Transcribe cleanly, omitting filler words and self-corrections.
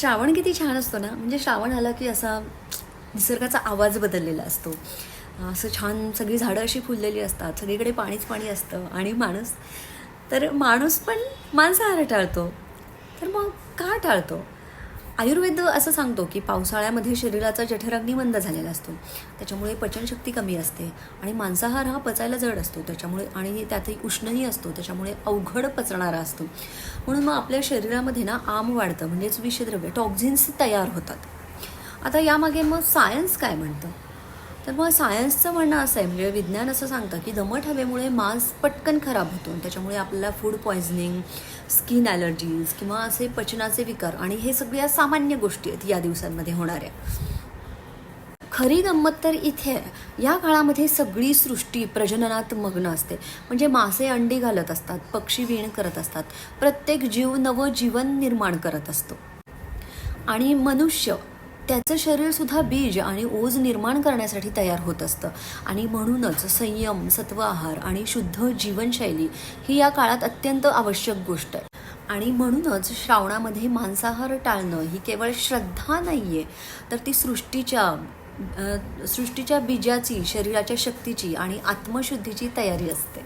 श्रावण किती छान असतो ना. म्हणजे श्रावण आला की असा निसर्गाचा आवाज बदललेला असतो. असं छान सगळी झाडं अशी फुललेली असतात, सगळीकडे पाणीच पाणी असतं आणि माणूस पण मांसाहार टाळतो. तर मग का टाळतो? आयुर्वेद असं सांगतो की पावसाळ्यामध्ये शरीराचा जठराग्नी मंद झालेला असतो, त्याच्यामुळे पचनशक्ती कमी असते आणि मांसाहार हा पचायला जड असतो, त्याच्यामुळे आणि त्यातही उष्णही असतो, त्याच्यामुळे अवघड पचणारा असतो. म्हणून मग आपल्या शरीरामध्ये ना आम वाढतं, म्हणजेच विषद्रव्य टॉक्झिन्स तयार होतात. आता यामागे मग सायन्स काय म्हणतं? तर मग सायन्सचं म्हणणं असं आहे, म्हणजे विज्ञान असं सांगतं की दमट हवेमुळे मांस पटकन खराब होतो, त्याच्यामुळे आपल्याला फूड पॉयझनिंग, स्किन ॲलर्जीज किंवा असे पचनाचे विकार, आणि हे सगळ्या सामान्य गोष्टी आहेत या दिवसांमध्ये होणाऱ्या. खरी गंमत तर इथे आहे, या काळामध्ये सगळी सृष्टी प्रजननात मग्न असते. म्हणजे मासे अंडी घालत असतात, पक्षी वीण करत असतात, प्रत्येक जीव नवं जीवन निर्माण करत असतो. आणि मनुष्य त्याचं शरीरसुद्धा बीज आणि ओज निर्माण करण्यासाठी तयार होत असतं. आणि म्हणूनच संयम, सत्व आहार आणि शुद्ध जीवनशैली ही या काळात अत्यंत आवश्यक गोष्ट आहे. आणि म्हणूनच श्रावणामध्ये मांसाहार टाळणं ही केवळ श्रद्धा नाही आहे, तर ती सृष्टीच्या बीजाची, शरीराच्या शक्तीची आणि आत्मशुद्धीची तयारी असते.